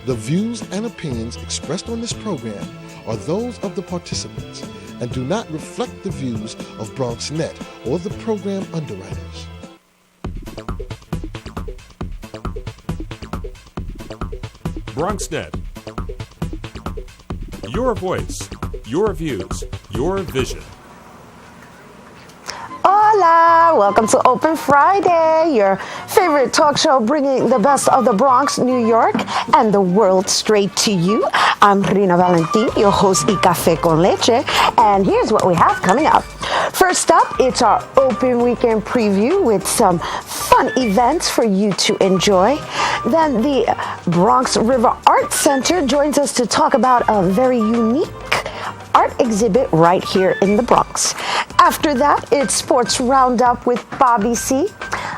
The views and opinions expressed on this program are those of the participants and do not reflect the views of BronxNet or the program underwriters. BronxNet. Your voice, your views, your vision. Hola! Welcome to Open Friday, your favorite talk show bringing the best of the Bronx, New York, and the world straight to you. I'm Rina Valentin, your host y Café con Leche, and here's what we have coming up. First up, it's our open weekend preview with some fun events for you to enjoy. Then the Bronx River Art Center joins us to talk about a very unique art exhibit right here in the Bronx. After that, it's Sports Roundup with Bobby C.,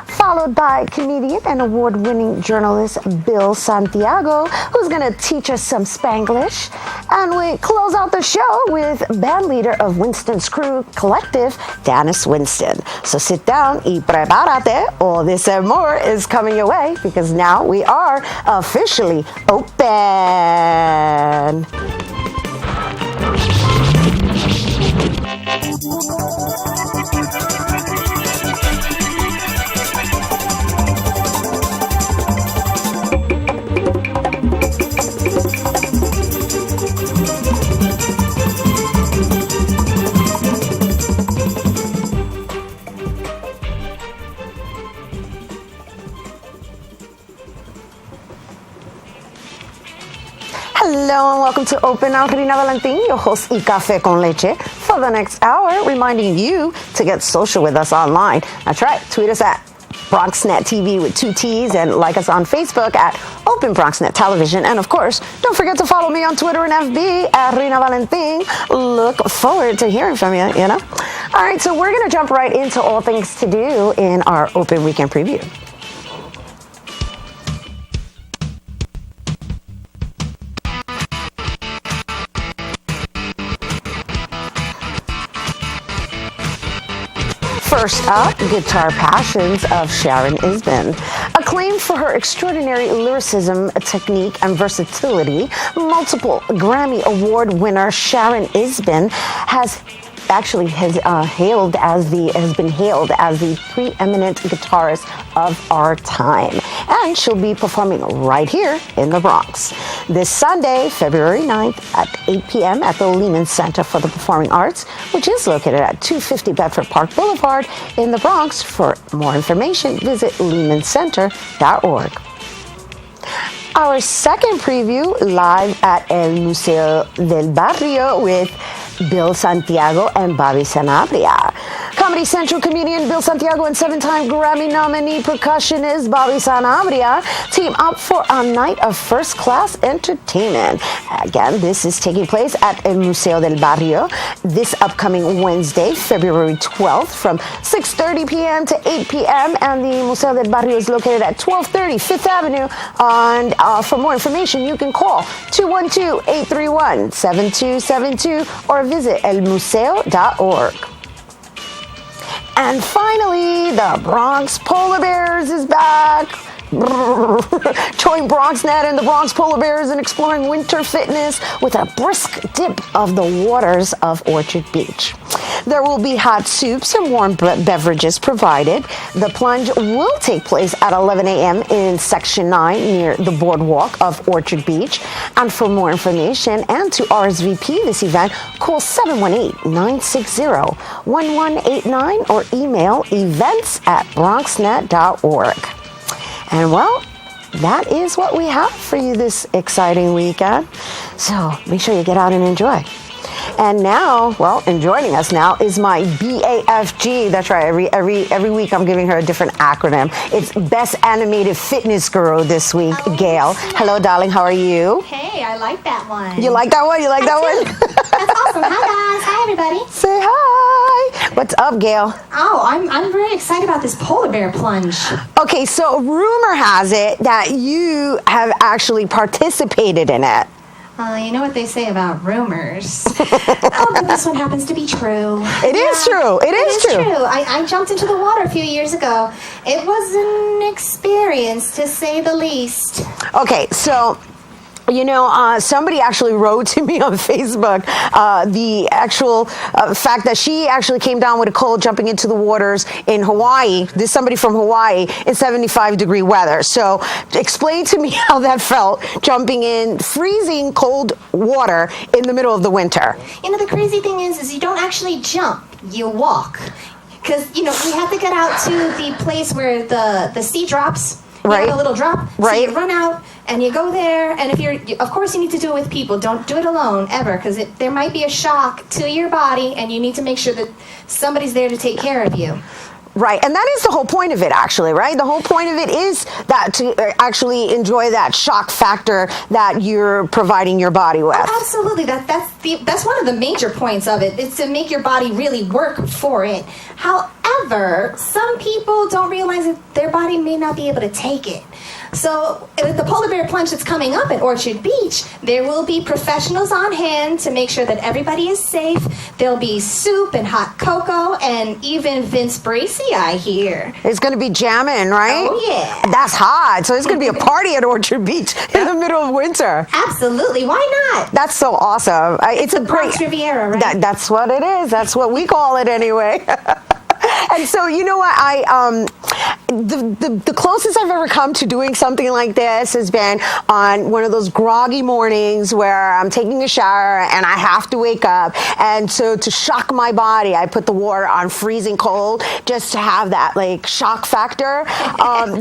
followed by comedian and award-winning journalist Bill Santiago, who's going to teach us some Spanglish. And we close out the show with band leader of Winston's Crew Collective, Dennis Winston. So sit down y prepárate. All this and more is coming your way because now we are officially open. Hello and welcome to Open. I'm Rina Valentin, your host y Café con Leche, for the next hour, reminding you to get social with us online. That's right, tweet us at BronxNet TV with 2 T's and like us on Facebook at Open BronxNet Television. And of course, don't forget to follow me on Twitter and FB at Rina Valentin. Look forward to hearing from you, you know. All right, so we're going to jump right into all things to do in our Open Weekend Preview. First up, Guitar Passions of Sharon Isbin. Acclaimed for her extraordinary lyricism, technique, and versatility, multiple Grammy Award winner Sharon Isbin has been hailed as the preeminent guitarist of our time. And she'll be performing right here in the Bronx this Sunday, February 9th at 8 p.m. at the Lehman Center for the Performing Arts, which is located at 250 Bedford Park Boulevard in the Bronx. For more information, visit lehmancenter.org. Our second preview, live at El Museo del Barrio with Bill Santiago and Bobby Sanabria. Comedy Central comedian Bill Santiago and 7-time Grammy nominee percussionist Bobby Sanabria team up for a night of first-class entertainment. Again, this is taking place at El Museo del Barrio this upcoming Wednesday, February 12th from 6:30 p.m. to 8 p.m. And the Museo del Barrio is located at 1230 5th Avenue. And for more information, you can call 212-831-7272 or visit elmuseo.org. And finally, the Bronx Polar Bears is back. Join BronxNet and the Bronx Polar Bears in exploring winter fitness with a brisk dip of the waters of Orchard Beach. There will be hot soups and warm beverages provided. The plunge will take place at 11 a.m. in Section 9 near the boardwalk of Orchard Beach. And for more information and to RSVP this event, call 718-960-1189 or email events@bronxnet.org. And well, that is what we have for you this exciting weekend. So make sure you get out and enjoy. And now, well, and joining us now is my BAFG. That's right. Every week I'm giving her a different acronym. It's Best Animated Fitness Guru this week, Gail. Hello, darling. How are you? Hey, I like that one. You like that one? You like that one? That's awesome. Hi, guys. Hi, everybody. Say hi. What's up, Gail? Oh, I'm very excited about this polar bear plunge. Okay, so rumor has it that you have actually participated in it. You know what they say about rumors. Oh, but this one happens to be true. It is true. It is true. I jumped into the water a few years ago. It was an experience, to say the least. Okay, so Somebody actually wrote to me on Facebook the actual fact that she actually came down with a cold jumping into the waters in Hawaii. This is somebody from Hawaii in 75-degree weather. So explain to me how that felt, jumping in freezing cold water in the middle of the winter. The crazy thing is you don't actually jump, you walk. Because, we have to get out to the place where the sea drops. Right. A little drop. Right. So you run out and you go there. And of course, you need to do it with people. Don't do it alone ever, because there might be a shock to your body, and you need to make sure that somebody's there to take care of you. Right, and that is the whole point of it, actually, right? The whole point of it is that to actually enjoy that shock factor that you're providing your body with. Oh, absolutely, that's one of the major points of it. It's to make your body really work for it. However, some people don't realize that their body may not be able to take it. So, at the polar bear plunge that's coming up at Orchard Beach, there will be professionals on hand to make sure that everybody is safe. There'll be soup and hot cocoa, and even Vince Bracey, I hear. It's going to be jamming, right? Oh, yeah. That's hot. So it's going to be a party at Orchard Beach in the middle of winter. Absolutely. Why not? That's so awesome. It's a Bronx great Riviera, right? That's what it is. That's what we call it anyway. And so, you know what, the closest I've ever come to doing something like this has been on one of those groggy mornings where I'm taking a shower and I have to wake up. And so to shock my body, I put the water on freezing cold just to have that shock factor.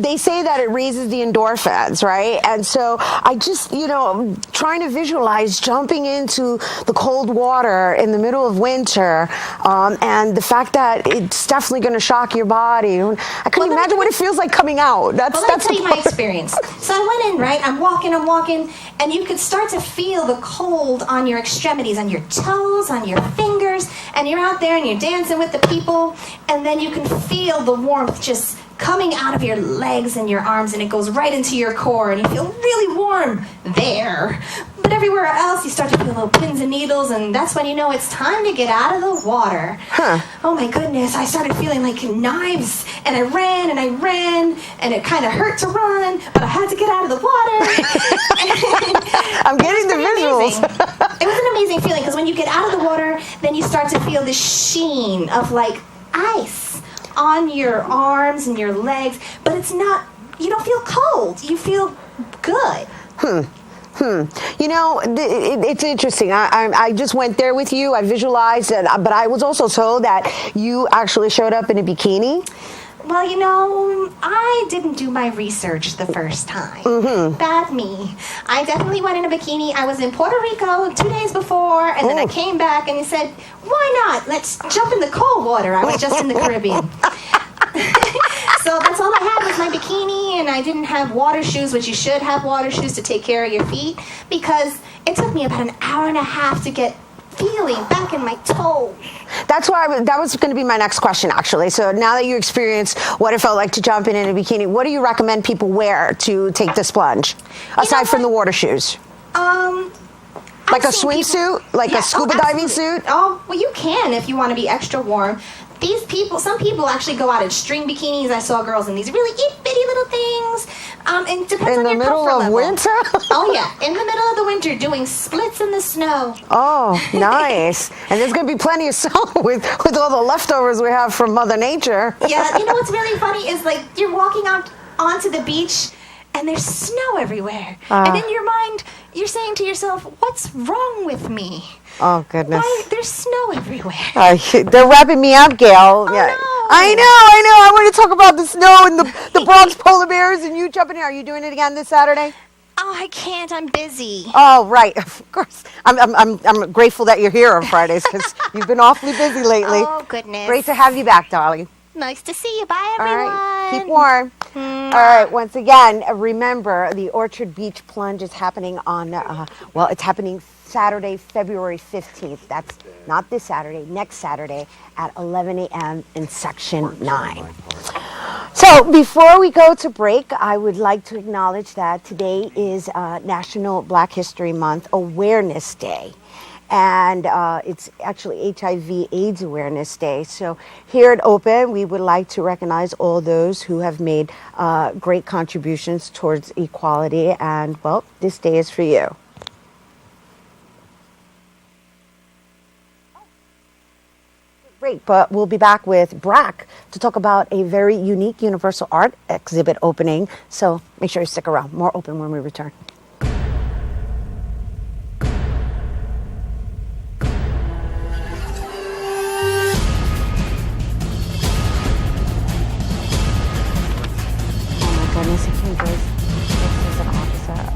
They say that it raises the endorphins, right? And so I just, trying to visualize jumping into the cold water in the middle of winter, and the fact that it's definitely going to shock your body. I couldn't imagine what it feels like coming out. Let me tell you my experience. So I went in, right? I'm walking, and you could start to feel the cold on your extremities, on your toes, on your fingers, and you're out there and you're dancing with the people, and then you can feel the warmth just coming out of your legs and your arms, and it goes right into your core, and you feel really warm there. But everywhere else, you start to feel little pins and needles, and that's when you know it's time to get out of the water. Huh. Oh my goodness, I started feeling like knives, and I ran, and it kind of hurt to run, but I had to get out of the water. I'm getting the visuals. It was an amazing feeling, because when you get out of the water, then you start to feel the sheen of ice on your arms and your legs, but you don't feel cold. You feel good. It's interesting. I just went there with you. I visualized it, but I was also told that you actually showed up in a bikini. Well, I didn't do my research the first time. Mm-hmm. Bad me. I definitely went in a bikini. I was in Puerto Rico 2 days before, and then I came back and he said, why not? Let's jump in the cold water. I was just in the Caribbean. So that's all I had was my bikini, and I didn't have water shoes, which you should have water shoes to take care of your feet, because it took me about an hour and a half to get feeling back in my toes. That's why that was going to be my next question, actually. So now that you experienced what it felt like to jump in a bikini, what do you recommend people wear to take this plunge, aside from the water shoes? Like a swimsuit? A scuba diving suit? Oh, well, you can if you want to be extra warm. Some people actually go out in string bikinis. I saw girls in these really itty-bitty little things. And it depends on your comfort level. In the middle of winter? Oh, yeah. In the middle of the winter, doing splits in the snow. Oh, nice. And there's going to be plenty of snow with all the leftovers we have from Mother Nature. Yeah, what's really funny is, you're walking out onto the beach, and there's snow everywhere. And in your mind, you're saying to yourself, what's wrong with me? Oh, goodness. Why? There's snow everywhere. They're wrapping me up, Gail. Oh, yeah. no. I know. I want to talk about the snow and the Bronx polar bears and you jumping in. Are you doing it again this Saturday? Oh, I can't. I'm busy. Oh, right. Of course. I'm grateful that you're here on Fridays because you've been awfully busy lately. Oh, goodness. Great to have you back, darling. Nice to see you. Bye, everyone. All right. Keep warm. All right. Once again, remember the Orchard Beach Plunge is happening on, it's happening Saturday, February 15th. That's not this Saturday, next Saturday at 11 a.m. in Section 9. So before we go to break, I would like to acknowledge that today is National Black History Month Awareness Day. and it's actually HIV/AIDS Awareness Day. So here at Open, we would like to recognize all those who have made great contributions towards equality, and well, this day is for you. Great, but we'll be back with Brack to talk about a very unique universal art exhibit opening. So make sure you stick around. More Open when we return. Oh my goodness, I can't do this is an opposite.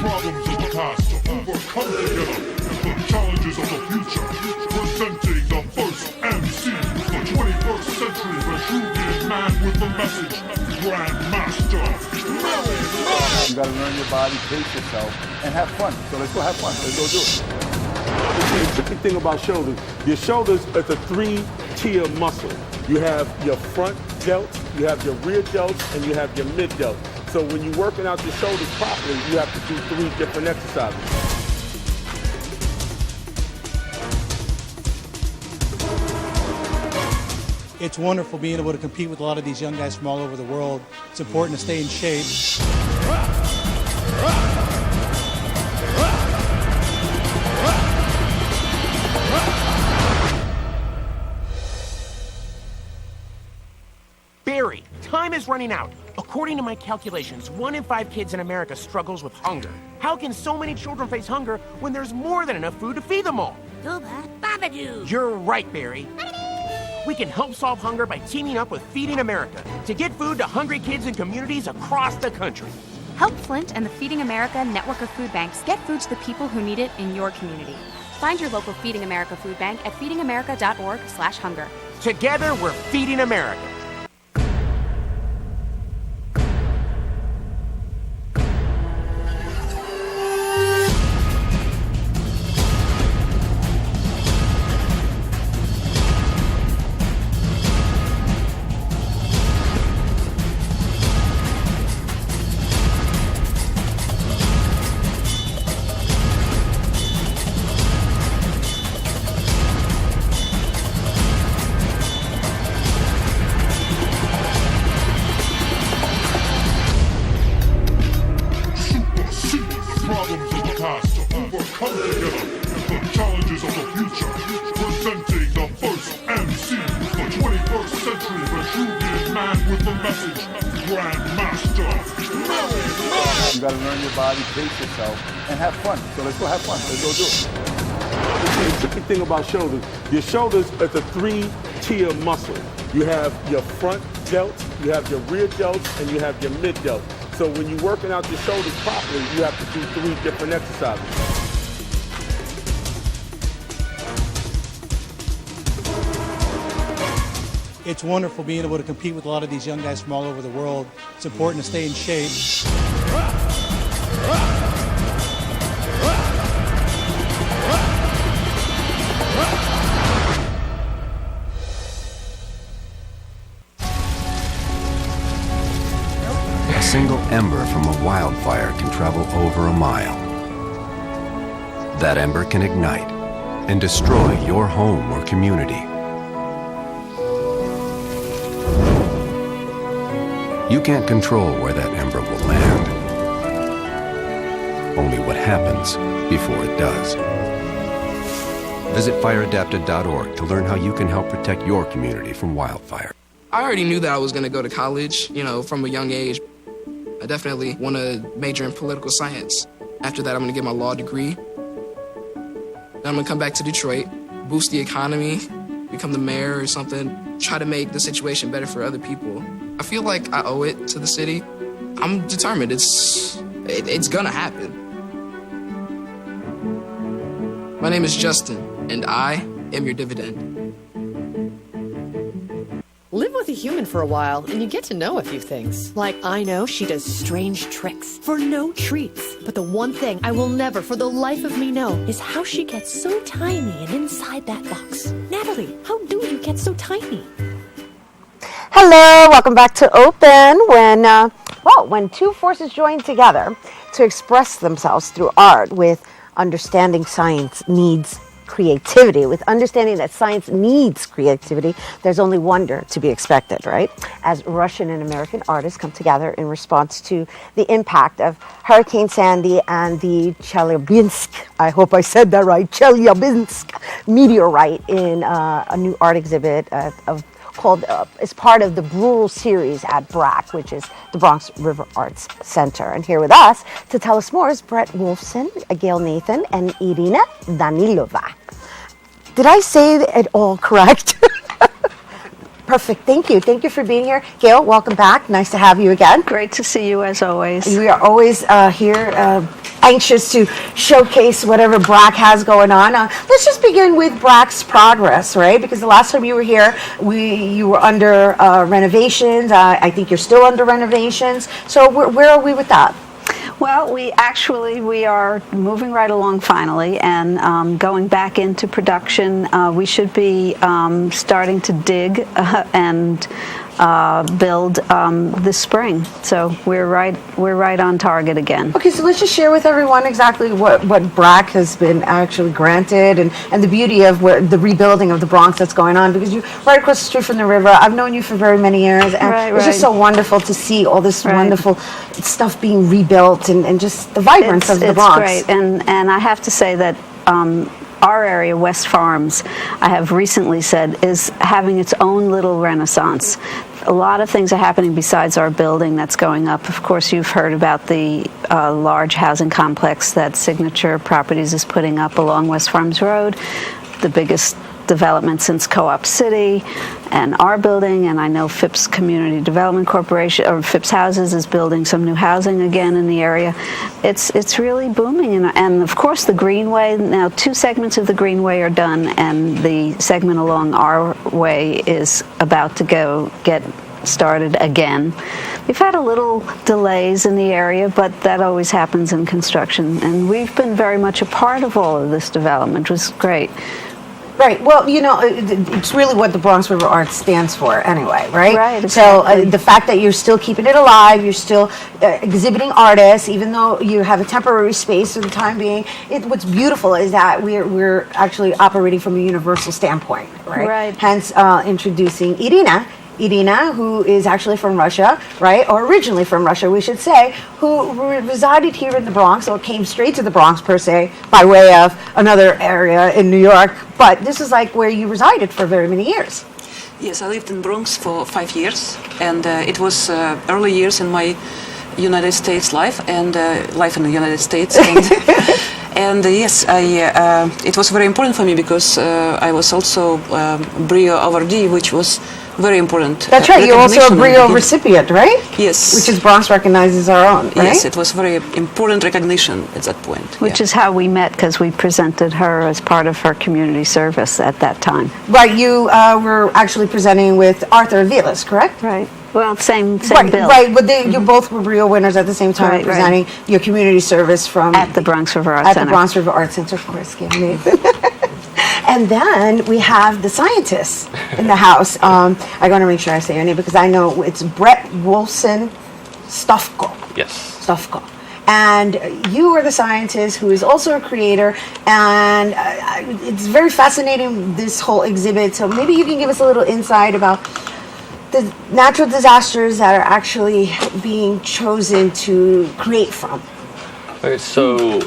Problems of the past to overcome together the challenges of the future. Presenting the first MC, the 21st century Vesuvian man with the message, Grandmaster Melly. You gotta learn your body, pace yourself, and have fun. So let's go have fun. Let's go do it. The tricky thing about shoulders, your shoulders is a 3-tier muscle. You have your front delts, you have your rear delts, and you have your mid delts. So when you're working out your shoulders properly, you have to do 3 different exercises. It's wonderful being able to compete with a lot of these young guys from all over the world. It's important to stay in shape. Barry, time is running out. According to my calculations, 1 in 5 kids in America struggles with hunger. How can so many children face hunger when there's more than enough food to feed them all? You're right, Barry. We can help solve hunger by teaming up with Feeding America to get food to hungry kids in communities across the country. Help Flint and the Feeding America network of food banks get food to the people who need it in your community. Find your local Feeding America food bank at feedingamerica.org/hunger. Together, we're Feeding America. Problems of the past to overcome together the challenges of the future. Presenting the first MC, the 21st century Vesuvian man with the message, Grandmaster Melly. You gotta learn your body, pace yourself, and have fun. So let's go have fun. Let's go do it. The tricky thing about shoulders, your shoulders is a 3-tier muscle. You have your front delts, you have your rear delts, and you have your mid delts. So when you're working out your shoulders properly, you have to do 3 different exercises. It's wonderful being able to compete with a lot of these young guys from all over the world. It's important to stay in shape. A single ember from a wildfire can travel over a mile. That ember can ignite and destroy your home or community. You can't control where that ember will land. Only what happens before it does. Visit fireadapted.org to learn how you can help protect your community from wildfire. I already knew that I was going to go to college, from a young age. I definitely want to major in political science. After that, I'm going to get my law degree. Then I'm going to come back to Detroit, boost the economy, become the mayor or something, try to make the situation better for other people. I feel like I owe it to the city. I'm determined. It's going to happen. My name is Justin, and I am your dividend. Live with with a human for a while, and you get to know a few things. Like, I know she does strange tricks for no treats. But the one thing I will never for the life of me know is how she gets so tiny and inside that box. Natalie, how do you get so tiny? Hello, welcome back to Open. When two forces join together to express themselves through art with understanding science needs creativity, with understanding that science needs creativity, there's only wonder to be expected, right? As Russian and American artists come together in response to the impact of Hurricane Sandy and the Chelyabinsk, I hope I said that right, Chelyabinsk meteorite in a new art exhibit called as part of the Rural series at BRAC, which is the Bronx River Arts Center. And here with us to tell us more is Brett Wolfson, Gail Nathan, and Irina Danilova. Did I say it all correct? Perfect. Thank you. Thank you for being here. Gail, welcome back. Nice to have you again. Great to see you as always. We are always here anxious to showcase whatever BRAC has going on. Let's just begin with BRAC's progress, right? Because the last time you were here, you were under renovations. I think you're still under renovations. So where are we with that? Well, we are moving right along finally and going back into production. We should be starting to dig and build this spring. So we're right on target again. Okay, so let's just share with everyone exactly what BRAC has been actually granted and the beauty of the rebuilding of the Bronx that's going on, because you're right across the street from the river. I've known you for very many years, and it's just so wonderful to see all this wonderful stuff being rebuilt and just the vibrance of the Bronx. It's great, and I have to say that our area, West Farms, I have recently said, is having its own little renaissance. A lot of things are happening besides our building that's going up. Of course, you've heard about the large housing complex that Signature Properties is putting up along West Farms Road, the biggest development since Co-op City, and our building, and I know Phipps Community Development Corporation, or Phipps Houses, is building some new housing again in the area. It's really booming, and of course the Greenway, now 2 segments of the Greenway are done, and the segment along our way is about to get started again. We've had a little delays in the area, but that always happens in construction, and we've been very much a part of all of this development, which was great. Right. Well, it's really what the Bronx River Arts stands for anyway, right? Right. Exactly. So the fact that you're still keeping it alive, you're still exhibiting artists, even though you have a temporary space for the time being, what's beautiful is that we're actually operating from a universal standpoint, right? Right. Hence, introducing Irina, who is actually from Russia, right? Or originally from Russia, we should say, who resided here in the Bronx, or came straight to the Bronx, per se, by way of another area in New York. But this is like where you resided for very many years. Yes, I lived in Bronx for 5 years, and it was early years in my United States life, and life in the United States. And yes, it was very important for me because I was also Brio awardee, which was very important. That's right. You're also a Brio recipient, right? Yes. Which is Bronx recognizes our own, right? Yes, it was very important recognition at that point. Which is how we met, because we presented her as part of her community service at that time. Right. You were actually presenting with Arthur Aviles, correct? Right. Well, same right, bill. Right, but you both were Brio winners at the same time, presenting your community service from... At the Bronx River Arts Center. At the Bronx River Arts Center, of course, And then we have the scientists in the house. I want to make sure I say your name, because I know it's Brett Wolfson Stufko. Yes. Stufko. And you are the scientist who is also a creator, and it's very fascinating, this whole exhibit. So maybe you can give us a little insight about the natural disasters that are actually being chosen to create from. Okay, so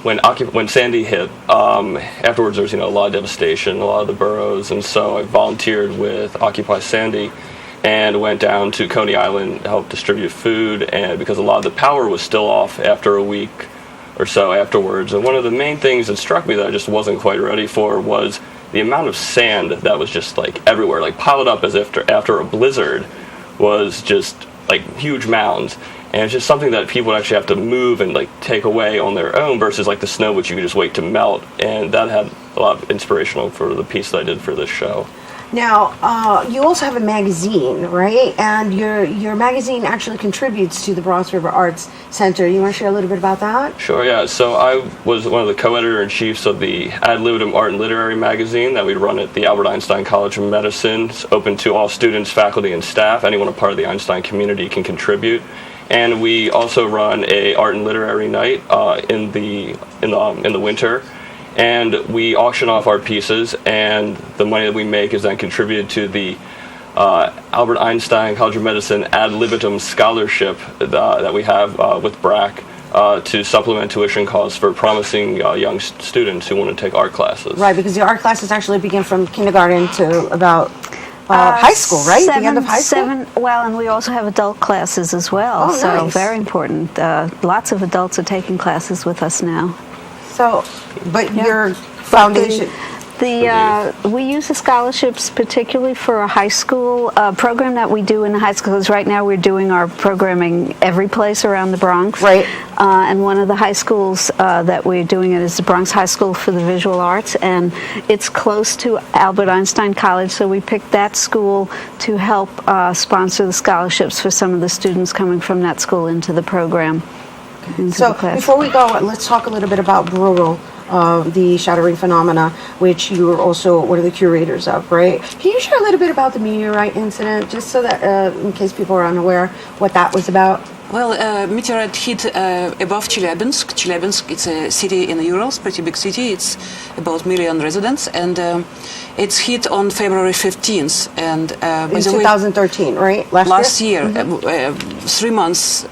when Sandy hit, afterwards there was a lot of devastation, a lot of the boroughs, and so I volunteered with Occupy Sandy and went down to Coney Island to help distribute food, and because a lot of the power was still off after a week or so afterwards. And one of the main things that struck me that I just wasn't quite ready for was the amount of sand that was just like everywhere, like piled up as if after a blizzard, was just like huge mounds. And it's just something that people actually have to move and like take away on their own versus like the snow, which you could just wait to melt. And that had a lot of inspirational for the piece that I did for this show. Now, you also have a magazine, right? And your magazine actually contributes to the Bronx River Arts Center. You want to share a little bit about that? Sure, yeah. So I was one of the co-editor-in-chiefs of the Ad Libitum Art and Literary magazine that we run at the Albert Einstein College of Medicine. It's open to all students, faculty, and staff. Anyone a part of the Einstein community can contribute. And we also run a art and literary night in the winter. And we auction off our pieces, and the money that we make is then contributed to the Albert Einstein College of Medicine Ad Libitum Scholarship that we have with BRAC to supplement tuition costs for promising young students who want to take art classes. Right, because the art classes actually begin from kindergarten to about high school, right? The end of high school? Well, and we also have adult classes as well. Oh, so nice. very important. Lots of adults are taking classes with us now. So, but your foundation... We use the scholarships particularly for a high school program that we do in the high schools. Right now we're doing our programming every place around the Bronx. Right. And one of the high schools that we're doing it is the Bronx High School for the Visual Arts, and it's close to Albert Einstein College, so we picked that school to help sponsor the scholarships for some of the students coming from that school into the program. So before we go, let's talk a little bit about Bruegel, the shattering phenomena, which you are also one of the curators of, right? Can you share a little bit about the meteorite incident, just so that, in case people are unaware, what that was about? Well, meteorite hit above Chelyabinsk. Chelyabinsk, it's a city in the Urals, pretty big city. It's about 1 million residents, and it's hit on February 15th. And in 2013, right? Last year, 3 months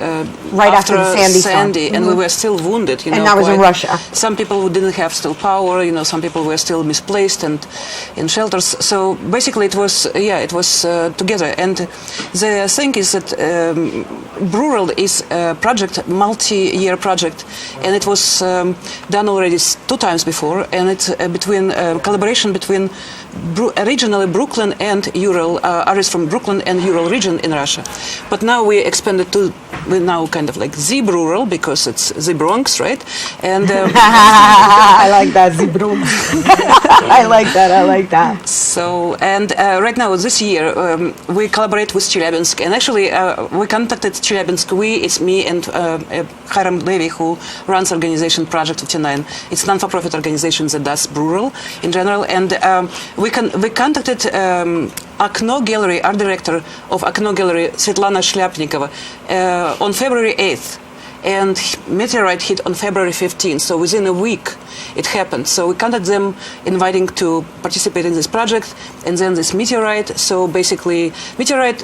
right after the Sandy, and we were still wounded. And that was in Russia. Some people who didn't have still power, some people were still misplaced and in shelters. So basically, it was together. And the thing is that Bruegel is a project, multi-year project, and it was done already 2 times before, and it's between collaboration between originally Brooklyn and Ural, artists from Brooklyn and Ural region in Russia. But now we expanded to, we're now kind of like the Bruegel, because it's the Bronx, right? And I like that, the Bronx. I like that. So, and right now, this year, we collaborate with Chelyabinsk, and actually we contacted Chelyabinsk. It's me and Hiram Levy, who runs organization Project 59. It's a non-for-profit organization that does Bruegel in general, and we contacted Okno Gallery, art director of Okno Gallery, Svetlana Shlyapnikova, on February 8th. And meteorite hit on February 15th, so within a week it happened. So we contacted them, inviting to participate in this project, and then this meteorite. So basically, meteorite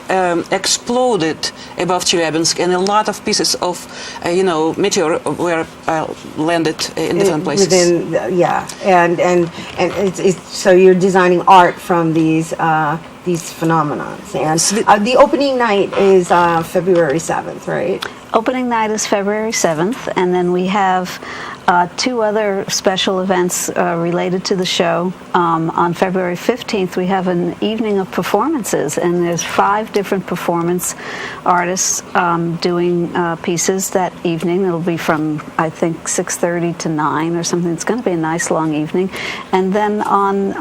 exploded above Chelyabinsk, and a lot of pieces of, meteor were landed in different places. And it's so you're designing art from these phenomena. And the opening night is February 7th, right? Opening night is February 7th, and then we have 2 other special events related to the show. On February 15th, we have an evening of performances, and there's 5 different performance artists doing pieces that evening. It'll be from, I think, 6:30 to 9 or something. It's going to be a nice long evening. And then on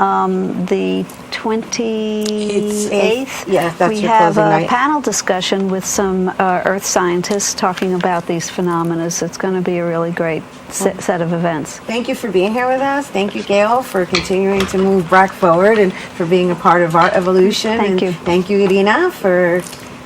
the 28th, we have a panel discussion with some earth scientists talking about these phenomena. So it's going to be a really great set of events. Thank you for being here with us. Thank you, Gail, for continuing to move BRAC forward and for being a part of our evolution. Thank you. Thank you, Irina, for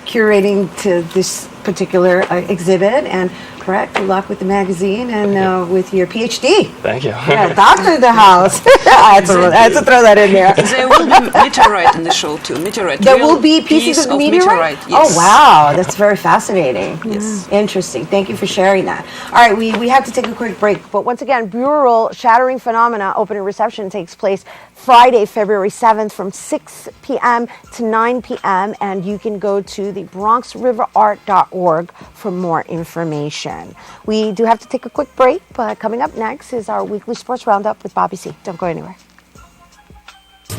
curating to this particular exhibit. And Brett, good luck with the magazine and with your PhD. Thank you. Yeah, doctor in the house. I had to throw that in there. There will be meteorite in the show too. Meteorite. There will be pieces of meteorite? Yes. Oh, wow. That's very fascinating. Yes. Interesting. Thank you for sharing that. All right, we have to take a quick break. But once again, Bruegel Shattering Phenomena opening reception takes place Friday, February 7th from 6 p.m. to 9 p.m. And you can go to the BronxRiverArt.org for more information. We do have to take a quick break, but coming up next is our weekly sports roundup with Bobby C. Don't go anywhere.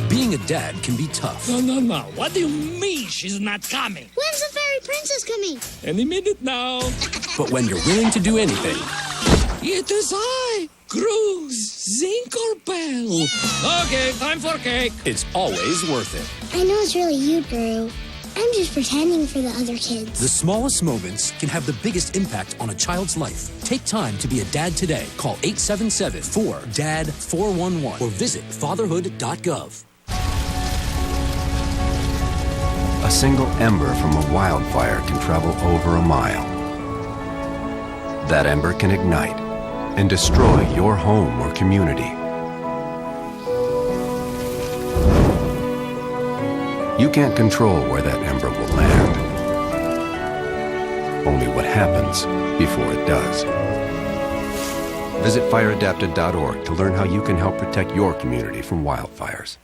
Being a dad can be tough. No. What do you mean she's not coming? When's the fairy princess coming? Any minute now. But when you're willing to do anything, It is I, Grooves, Zinkorpel. Okay, time for cake. It's always worth it. I know it's really you, Guru. I'm just pretending for the other kids. The smallest moments can have the biggest impact on a child's life. Take time to be a dad today. Call 877-4DAD-411 or visit fatherhood.gov. A single ember from a wildfire can travel over a mile. That ember can ignite and destroy your home or community. You can't control where that ember will land. Only what happens before it does. Visit fireadapted.org to learn how you can help protect your community from wildfires.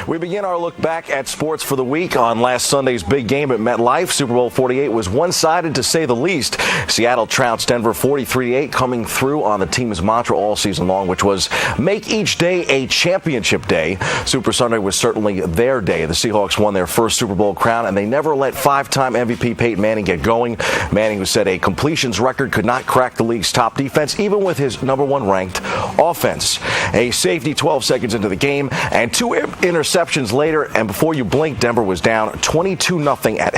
We begin our look back at sports for the week on last Sunday's big game at MetLife. Super Bowl 48 was one-sided to say the least. Seattle trounced Denver 43-8, coming through on the team's mantra all season long, which was make each day a championship day. Super Sunday was certainly their day. The Seahawks won their first Super Bowl crown, and they never let five-time MVP Peyton Manning get going. Manning, who set a completions record, could not crack the league's top defense, even with his number one ranked offense. A safety 12 seconds into the game, and two interceptions later, and before you blink, Denver was down 22-0 at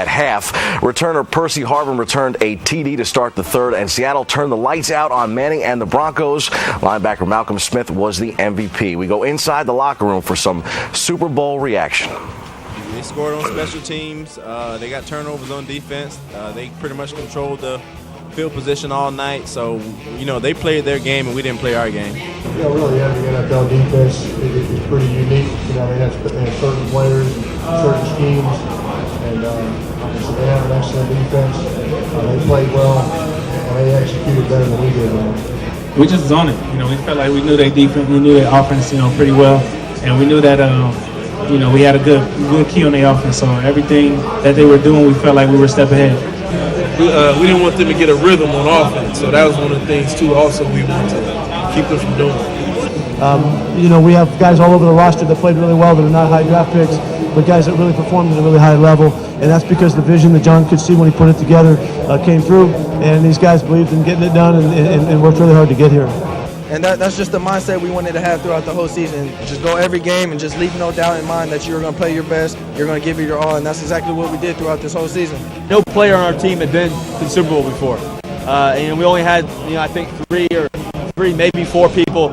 half. Returner Percy Harvin returned a TD to start the third, and Seattle turned the lights out on Manning and the Broncos. Linebacker Malcolm Smith was the MVP. We go inside the locker room for some Super Bowl reaction. They scored on special teams. They got turnovers on defense. They pretty much controlled the field position all night. So, they played their game and we didn't play our game. Yeah, really, the NFL defense is pretty unique. They have certain players, certain schemes, and so they have an excellent defense. They played well, and they executed better than we did. We just zoned it. We felt like we knew their defense, we knew their offense, pretty well, and we knew that, we had a good key on their offense. So everything that they were doing, we felt like we were a step ahead. We didn't want them to get a rhythm on offense, so that was one of the things too. Also, we wanted to keep them from doing. We have guys all over the roster that played really well that are not high draft picks, but guys that really performed at a really high level, and that's because the vision that John could see when he put it together came through, and these guys believed in getting it done and worked really hard to get here. And that's just the mindset we wanted to have throughout the whole season. Just go every game and just leave no doubt in mind that you're going to play your best, you're going to give it your all, and that's exactly what we did throughout this whole season. No player on our team had been to the Super Bowl before. And we only had, I think three, maybe four people,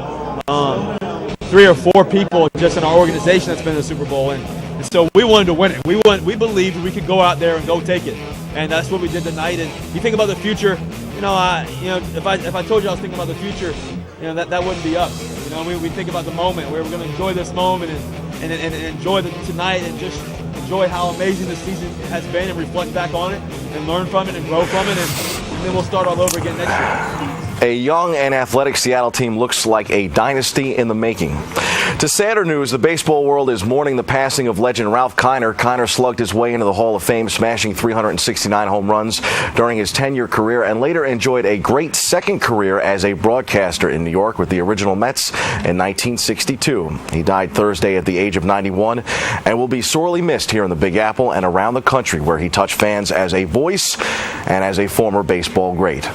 3 or 4 people just in our organization that's been in the Super Bowl. And so we wanted to win it. We believed we could go out there and go take it. And that's what we did tonight. And you think about the future, if I told you I was thinking about the future, that wouldn't be us. We think about the moment. We're going to enjoy this moment and enjoy tonight and just enjoy how amazing the season has been and reflect back on it and learn from it and grow from it, and then we'll start all over again next year. A young and athletic Seattle team looks like a dynasty in the making. To sadder news, the baseball world is mourning the passing of legend Ralph Kiner. Kiner slugged his way into the Hall of Fame, smashing 369 home runs during his 10-year career, and later enjoyed a great second career as a broadcaster in New York with the original Mets in 1962. He died Thursday at the age of 91 and will be sorely missed here in the Big Apple and around the country, where he touched fans as a voice and as a former baseball great.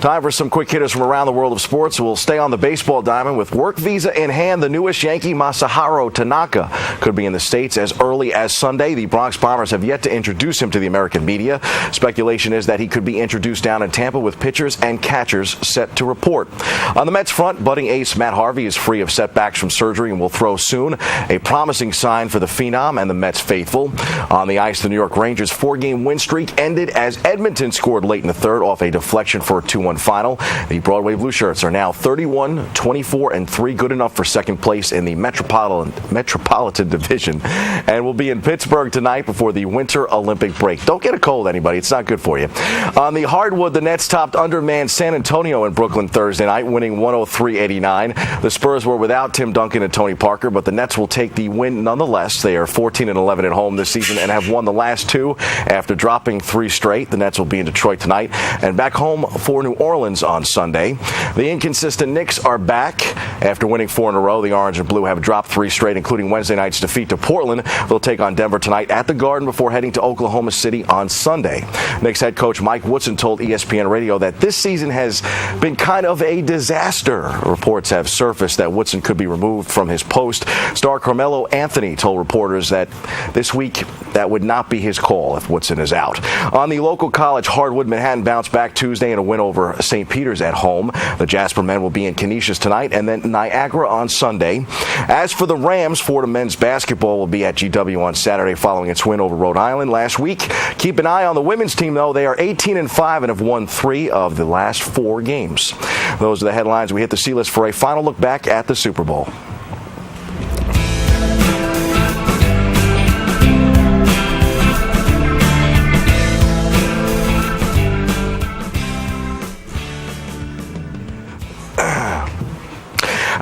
Time for some quick hitters from around the world of sports. We'll stay on the baseball diamond. With work visa in hand, the newest Yankee, Masahiro Tanaka, could be in the States as early as Sunday. The Bronx Bombers have yet to introduce him to the American media. Speculation is that he could be introduced down in Tampa with pitchers and catchers set to report. On the Mets front, budding ace Matt Harvey is free of setbacks from surgery and will throw soon, a promising sign for the Phenom and the Mets faithful. On the ice, the New York Rangers' 4-game win streak ended as Edmonton scored late in the third off a deflection for a 2-1 6-1 final. The Broadway Blue Shirts are now 31-24-3, good enough for second place in the Metropolitan Division, and will be in Pittsburgh tonight before the Winter Olympic break. Don't get a cold, anybody. It's not good for you. On the hardwood, the Nets topped undermanned San Antonio in Brooklyn Thursday night, winning 103-89. The Spurs were without Tim Duncan and Tony Parker, but the Nets will take the win nonetheless. They are 14-11 at home this season and have won the last two after dropping 3 straight. The Nets will be in Detroit tonight and back home for New Orleans on Sunday. The inconsistent Knicks are back after winning 4 in a row. The Orange and Blue have dropped 3 straight, including Wednesday night's defeat to Portland. They'll take on Denver tonight at the Garden before heading to Oklahoma City on Sunday. Knicks head coach Mike Woodson told ESPN Radio that this season has been kind of a disaster. Reports have surfaced that Woodson could be removed from his post. Star Carmelo Anthony told reporters that this week that would not be his call if Woodson is out. On the local college hardwood, Manhattan bounced back Tuesday in a win over St. Peter's at home. The Jasper men will be in Canisius tonight and then Niagara on Sunday. As for the Rams, Fordham men's basketball will be at GW on Saturday following its win over Rhode Island last week. Keep an eye on the women's team, though. They are 18-5 and have won 3 of the last 4 games. Those are the headlines. We hit the C-list for a final look back at the Super Bowl.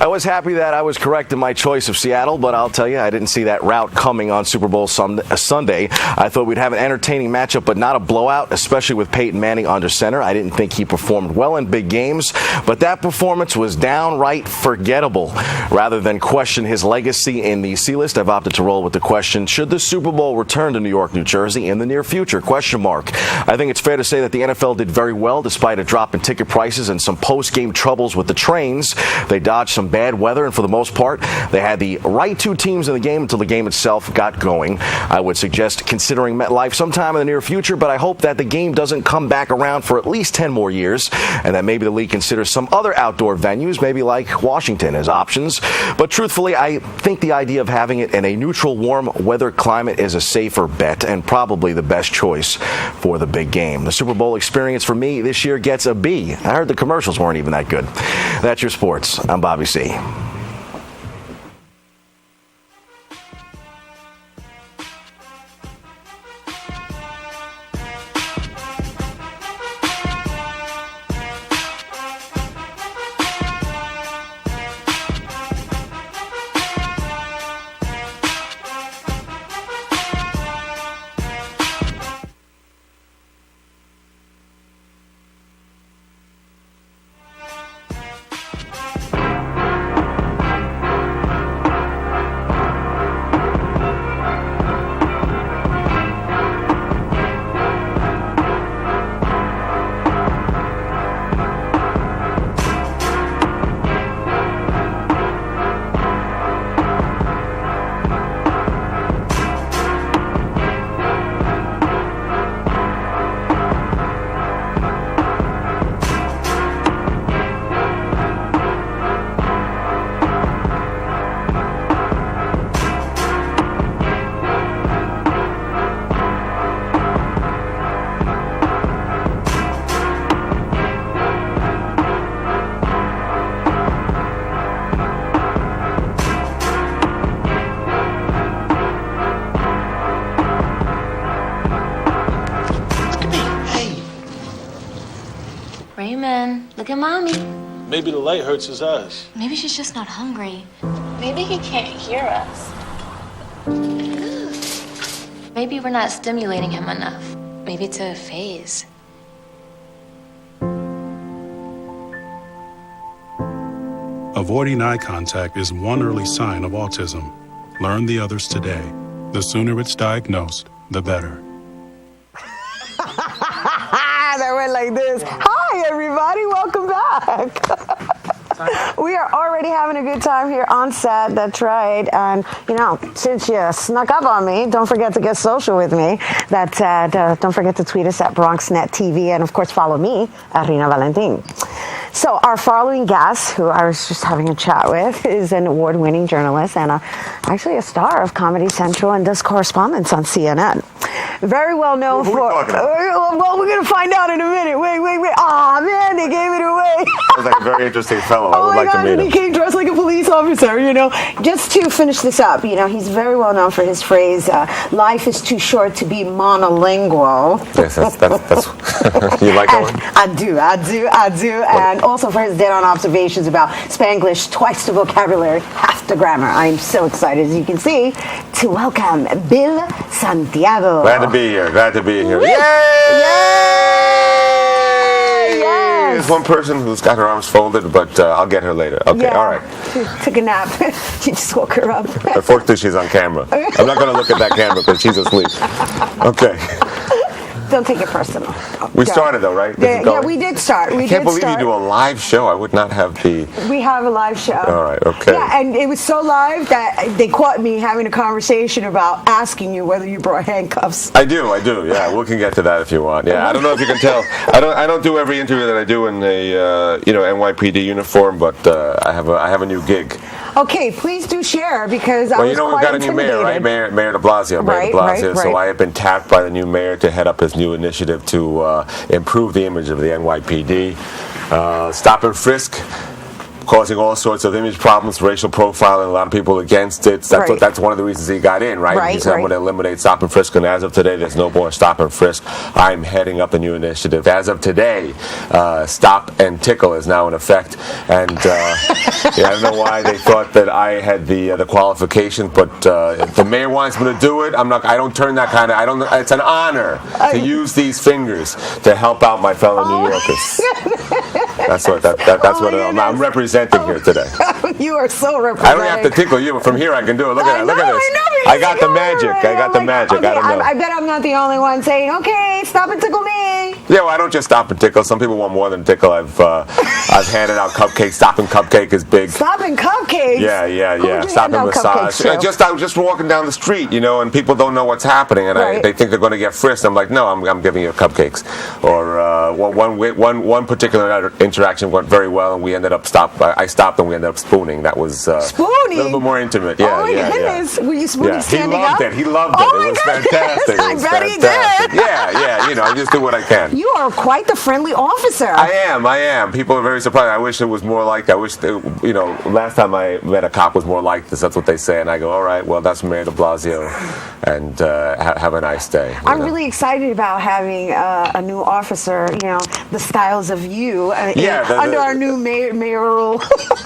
I was happy that I was correct in my choice of Seattle, but I'll tell you, I didn't see that route coming on Super Bowl Sunday. I thought we'd have an entertaining matchup, but not a blowout, especially with Peyton Manning under center. I didn't think he performed well in big games, but that performance was downright forgettable. Rather than question his legacy in the C-list, I've opted to roll with the question, should the Super Bowl return to New York, New Jersey in the near future? Question mark. I think it's fair to say that the NFL did very well despite a drop in ticket prices and some post-game troubles with the trains. They dodged some bad weather, and for the most part, they had the right 2 teams in the game until the game itself got going. I would suggest considering MetLife sometime in the near future, but I hope that the game doesn't come back around for at least 10 more years, and that maybe the league considers some other outdoor venues, maybe like Washington, as options. But truthfully, I think the idea of having it in a neutral, warm weather climate is a safer bet and probably the best choice for the big game. The Super Bowl experience for me this year gets a B. I heard the commercials weren't even that good. That's your sports. I'm Bobby C. Raymond, look at Mommy. Maybe the light hurts his eyes. Maybe she's just not hungry. Maybe he can't hear us. Maybe we're not stimulating him enough. Maybe it's a phase. Avoiding eye contact is one early sign of autism. Learn the others today. The sooner it's diagnosed, the better. That went like this. Hi, everybody. Welcome back. We are already having a good time here on set. That's right. And, you know, since you snuck up on me, don't forget to get social with me. Don't forget to tweet us at BronxNetTV. And, of course, follow me at Rina Valentin. So our following guest, who I was just having a chat with, is an award-winning journalist and actually a star of Comedy Central and does correspondence on CNN. Very well known for. Well, we're going to find out in a minute. Wait. Aw, man, they gave it away. Sounds like a very interesting fellow. I would like to meet him. He came dressed like a police officer, Just to finish this up, he's very well known for his phrase, life is too short to be monolingual. Yes, that's you like that one? I do. And also for his dead-on observations about Spanglish, twice the vocabulary, half the grammar. I am so excited, as you can see, to welcome Bill Santiago. Glad to be here. Yay! Yes. There's one person who's got her arms folded, but I'll get her later. Okay, yeah. All right. She took a nap. She just woke her up. Unfortunately, she's on camera. I'm not going to look at that camera because she's asleep. Okay. Don't take it personal. We started though, right? Yeah, we did start. I can't believe you do a live show. I would not have the... We have a live show. All right, okay. Yeah, and it was so live that they caught me having a conversation about asking you whether you brought handcuffs. I do, yeah. We can get to that if you want. Yeah, I don't know if you can tell. I don't do every interview that I do in a NYPD uniform, but I have a new gig. Okay, please do share because I was we've got a new mayor, right? Mayor de Blasio. Right. So I have been tapped by the new mayor to head up his new initiative to improve the image of the NYPD. Stop and frisk, causing all sorts of image problems, racial profiling, a lot of people against it. That's one of the reasons he got in, right? He said, I'm going to eliminate stop and frisk, and as of today, there's no more stop and frisk. I'm heading up a new initiative. As of today, stop and tickle is now in effect, and I don't know why they thought that I had the qualification, but if the mayor wants me to do it, I don't turn that kind of. It's an honor to use these fingers to help out my fellow New Yorkers. That's what I'm representing here today. You are so representing. I don't have to tickle you. From here I can do it. Look at this. I got the magic. Okay, I don't know. I bet I'm not the only one saying, okay, stop and tickle me. Yeah, well, I don't just stop and tickle. Some people want more than tickle. I've handed out cupcakes. Stop and cupcake is big. Stop and cupcakes? Yeah. Stop and massage. I'm just walking down the street, and people don't know what's happening, and they think they're going to get frisked. I'm like, no, I'm giving you cupcakes. Or one particular interaction went very well, and we ended up I stopped and we ended up spooning. That was spooning? A little bit more intimate. Yeah, oh my goodness. Were you spooning standing up? He loved it. Oh it was fantastic. I bet he did. Yeah. I just do what I can. You are quite the friendly officer. I am. People are very surprised. I wish it was more like that. I wish, last time I met a cop was more like this. That's what they say. And I go, all right, well, that's Mayor de Blasio. And have a nice day. I'm really excited about having a new officer, the styles of you under our new mayoral.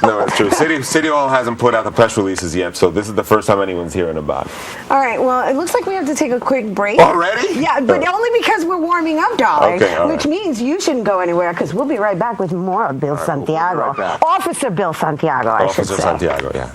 No, it's true. City Hall hasn't put out the press releases yet, so this is the first time anyone's hearing about it. All right, well, it looks like we have to take a quick break. Already? Yeah, but only because we're warming up, darling. Okay, which means you shouldn't go anywhere because we'll be right back with more of Bill Santiago. We'll Officer Bill Santiago, I should say. Officer Santiago, yeah.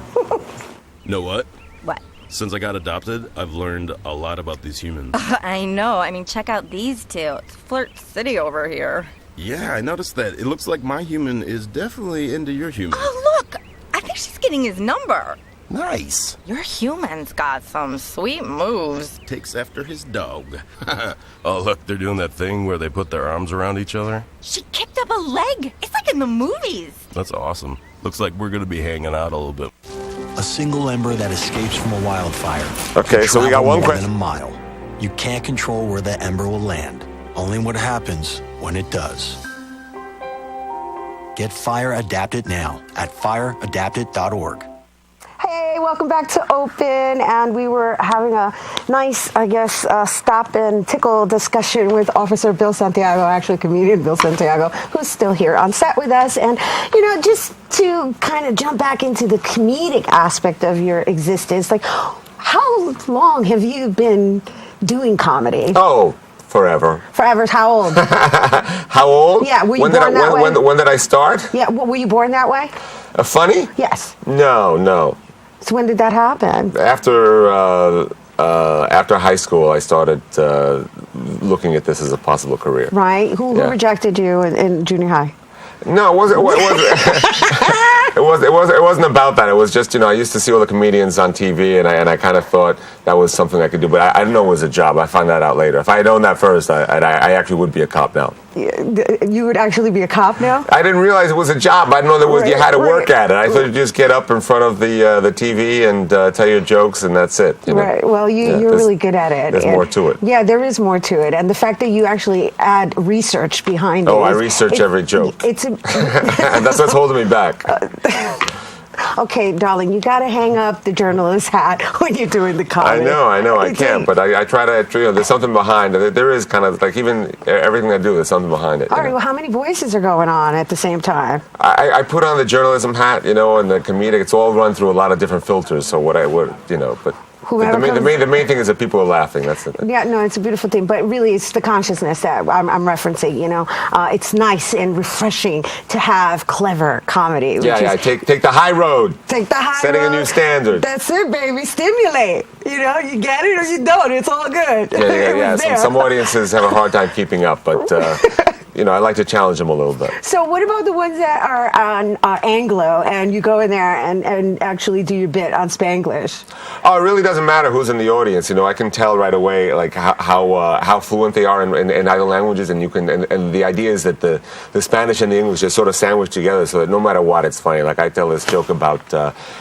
Know what? What? Since I got adopted, I've learned a lot about these humans. I know. Check out these two. It's Flirt City over here. Yeah, I noticed that. It looks like my human is definitely into your human. Oh, look! I think she's getting his number. Nice. Your human's got some sweet moves. Takes after his dog. Oh, look, they're doing that thing where they put their arms around each other. She kicked up a leg. It's like in the movies. That's awesome. Looks like we're going to be hanging out a little bit. A single ember that escapes from a wildfire. Okay, so we got one question. A mile. You can't control where that ember will land. Only what happens when it does. Get Fire Adapted now at fireadapted.org. Hey, welcome back to Open, and we were having a nice, stop and tickle discussion with Officer Bill Santiago, actually comedian Bill Santiago, who's still here on set with us. And, just to kind of jump back into the comedic aspect of your existence, like, how long have you been doing comedy? Oh, forever. Forever. How old? How old? Yeah, were you born that way? When did I start? Yeah, were you born that way? Funny? Yes. No. So when did that happen? After high school, I started looking at this as a possible career. Right. Who rejected you in junior high? No, it wasn't. It wasn't about that. It was just, I used to see all the comedians on TV, and I kind of thought that was something I could do, but I didn't know it was a job. I found that out later. If I had known that first, I actually would be a cop now. You would actually be a cop now? I didn't realize it was a job. I didn't know you had to work at it. I thought you just get up in front of the TV and tell your jokes, and that's it. You know? Right. Well, you're really good at it. There's more to it. Yeah, there is more to it. And the fact that you actually add research behind it. Oh, I research every joke. And that's what's holding me back. Okay, darling, you got to hang up the journalist hat when you're doing the comedy. I know, I can't, but I try to, there's something behind it. There is kind of, like, even everything I do, there's something behind it. All right, well, how many voices are going on at the same time? I put on the journalism hat, and the comedic, it's all run through a lot of different filters, so but the main thing is that people are laughing. That's the thing. Yeah, no, it's a beautiful thing, but really it's the consciousness that I'm referencing, It's nice and refreshing to have clever comedy. Take the high road. Take the high road. Setting a new standard. That's it, baby. Stimulate. You get it or you don't. It's all good. Yeah. Some audiences have a hard time keeping up, but... I like to challenge them a little bit. So what about the ones that are on Anglo and you go in there and actually do your bit on Spanglish? Oh, it really doesn't matter who's in the audience. I can tell right away like how fluent they are in either languages, and and the idea is that the Spanish and the English are sort of sandwiched together, so that no matter what, it's funny. Like I tell this joke about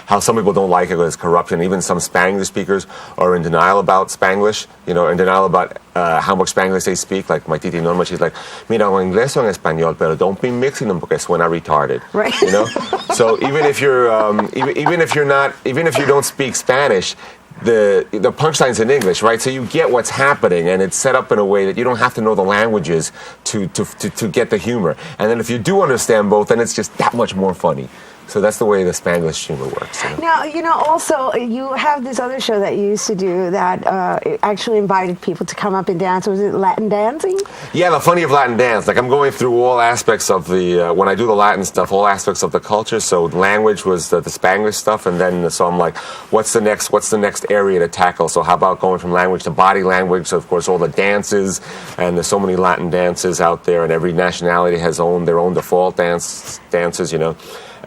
how some people don't like it because it's corruption. Even some Spanglish speakers are in denial about Spanglish. In denial about how much Spanglish they speak. Like my titi Norma, she's like, mira, en inglés o en español, pero don't be mixing them porque suena retarded. Right. So even if you don't speak Spanish, the punchline's in English, right? So you get what's happening, and it's set up in a way that you don't have to know the languages to get the humor. And then if you do understand both, then it's just that much more funny. So that's the way the Spanglish humor works. Now, also, you have this other show that you used to do that actually invited people to come up and dance. Was it Latin dancing? Yeah, the funny of Latin dance. Like I'm going through all aspects of when I do the Latin stuff, all aspects of the culture. So language was the Spanglish stuff, and then so I'm like, what's the next area to tackle? So how about going from language to body language? So of course all the dances, and there's so many Latin dances out there, and every nationality has their own default dances,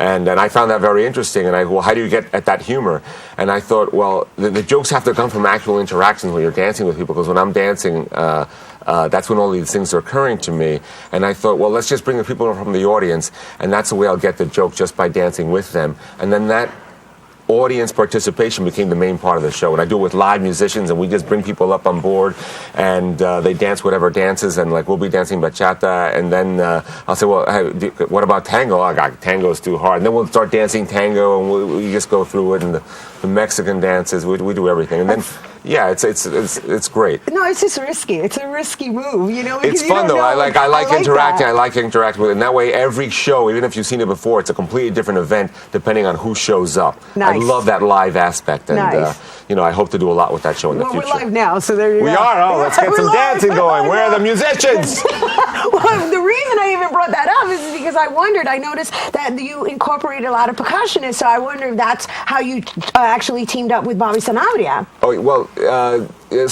And I found that very interesting, and how do you get at that humor? And I thought, well, the jokes have to come from actual interactions when you're dancing with people, because when I'm dancing, that's when all these things are occurring to me. And I thought, well, let's just bring the people from the audience, and that's the way I'll get the joke, just by dancing with them. And then that audience participation became the main part of the show, and I do it with live musicians, and we just bring people up on board, and they dance whatever dances, and like we'll be dancing bachata, and then I'll say, well, hey, what about tango? Oh, God, tango's too hard. And then we'll start dancing tango, and we just go through it, and the Mexican dances, we do everything, and then. Yeah, it's great. No, it's just risky. It's a risky move, It's fun though. I like interacting. I like interacting with it. And that way, every show, even if you've seen it before, it's a completely different event depending on who shows up. Nice. I love that live aspect, and nice. I hope to do a lot with that show in the future. We're live now, so there you go. We are. Oh, let's get some dancing going. Where are the musicians? Well, the reason I even brought that up is because I noticed that you incorporate a lot of percussionists, so I wonder if that's how you actually teamed up with Bobby Sanabria. Oh, well,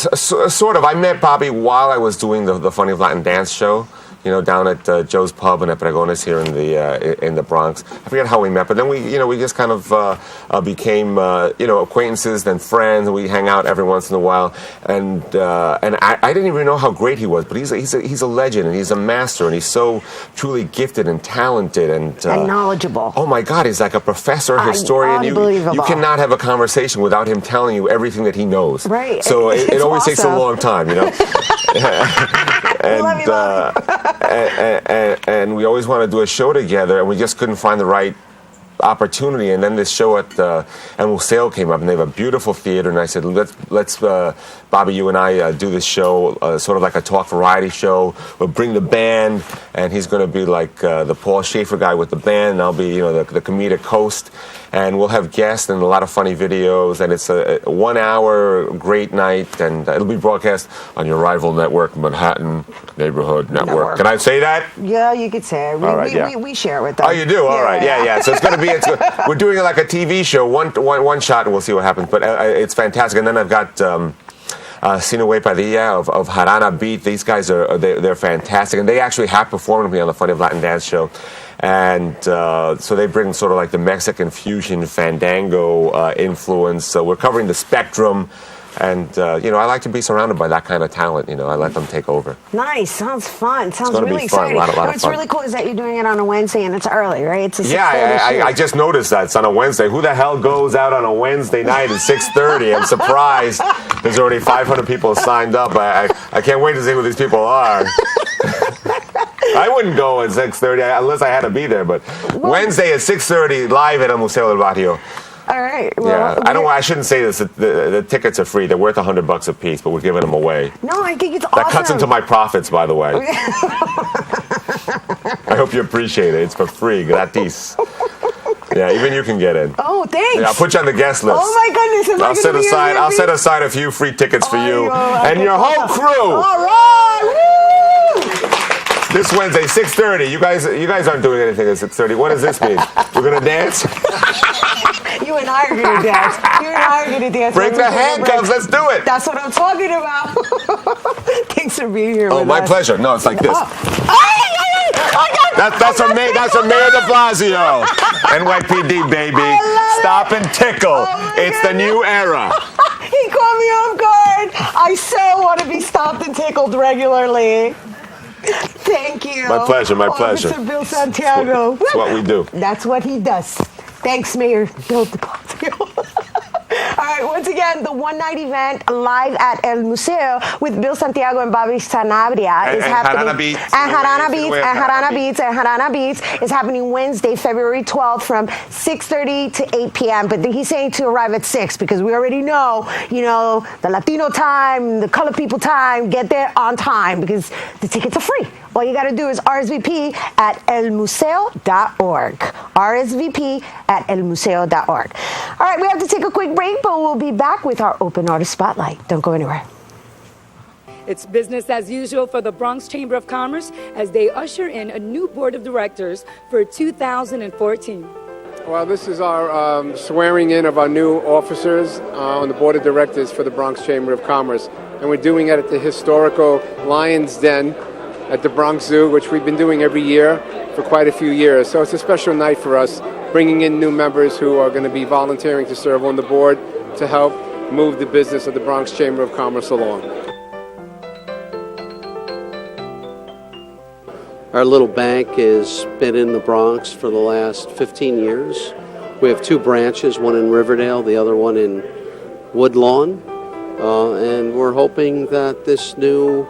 sort of. I met Bobby while I was doing the Funny of Latin Dance show, down at Joe's Pub and at Pregones here in the Bronx. I forget how we met, but then we just kind of became acquaintances, then friends, and we hang out every once in a while. And I didn't even know how great he was, but he's a legend, and he's a master, and he's so truly gifted and talented and knowledgeable. Oh my God, he's like a professor, historian. Unbelievable. You cannot have a conversation without him telling you everything that he knows. Right. So it always takes a long time, And we always want to do a show together, and we just couldn't find the right opportunity. And then this show at El Museo came up, and they have a beautiful theater, and I said, let's Bobby, you and I do this show, sort of like a talk variety show. We'll bring the band, and he's going to be like the Paul Schaefer guy with the band, and I'll be the comedic host, and we'll have guests and a lot of funny videos, and it's a 1 hour great night, and it'll be broadcast on your rival network, Manhattan Neighborhood Network. Can I say that? Yeah, you could say it. We share it with them. Oh, you do? All right. Yeah. So it's going to be. We're doing it like a TV show, one shot, and we'll see what happens. But it's fantastic. And then I've got Sinue Padilla of Jarana Beat. These guys they're fantastic, and they actually have performed with me on the Funny of Latin Dance show. And so they bring sort of like the Mexican fusion fandango influence. So we're covering the spectrum And, I like to be surrounded by that kind of talent. I let them take over. Nice. Sounds fun. Sounds gonna really be fun. exciting. A lot of What's fun. really cool is that you're doing it on a Wednesday and it's early, right? It's a 6:30 Yeah, I just noticed that it's on a Wednesday. Who the hell goes out on a Wednesday night at 6:30? I'm surprised there's already 500 people signed up. I can't wait to see who these people are. I wouldn't go at 6:30 unless I had to be there. But Wednesday at 6:30 live at El Museo del Barrio. All right. Well, yeah, I shouldn't say this. The tickets are free. They're worth $100 a piece, but we're giving them away. No, I think it's awesome. That cuts into my profits, by the way. I hope you appreciate it. It's for free, gratis. Yeah, even you can get in. Oh, thanks. Yeah, I'll put you on the guest list. Oh my goodness! I'll set aside a few free tickets for you and your whole crew. All right. Woo! This Wednesday, 6:30. You guys aren't doing anything at 6:30. What does this mean? We're gonna dance? You and I are going to dance. You and I are going to dance. Bring the handcuffs. Let's do it. That's what I'm talking about. Thanks for being here. Oh, my pleasure. No, it's like this. That's from Mayor de Blasio. NYPD, baby. Stop and tickle. It's the new era. He caught me off guard. I so want to be stopped and tickled regularly. Thank you. My pleasure. My pleasure. Officer Bill Santiago. That's what we do. That's what he does. Thanks, Mayor Bill de Blasio. All right, once again, the one-night event live at El Museo with Bill Santiago and Bobby Sanabria is happening. Harana Beats is happening Wednesday, February 12th from 6:30 to 8 p.m. But he's saying to arrive at 6 because we already know, the Latino time, the colored people time. Get there on time because the tickets are free. All you got to do is RSVP at elmuseo.org. RSVP at elmuseo.org. All right, we have to take a quick break, but we'll be back with our Open Artist Spotlight. Don't go anywhere. It's business as usual for the Bronx Chamber of Commerce as they usher in a new board of directors for 2014. Well, this is our swearing in of our new officers on the board of directors for the Bronx Chamber of Commerce. And we're doing it at the historical Lion's Den at the Bronx Zoo, which we've been doing every year for quite a few years. So it's a special night for us, bringing in new members who are going to be volunteering to serve on the board to help move the business of the Bronx Chamber of Commerce along. Our little bank has been in the Bronx for the last 15 years. We have two branches, one in Riverdale, the other one in Woodlawn. And we're hoping that this new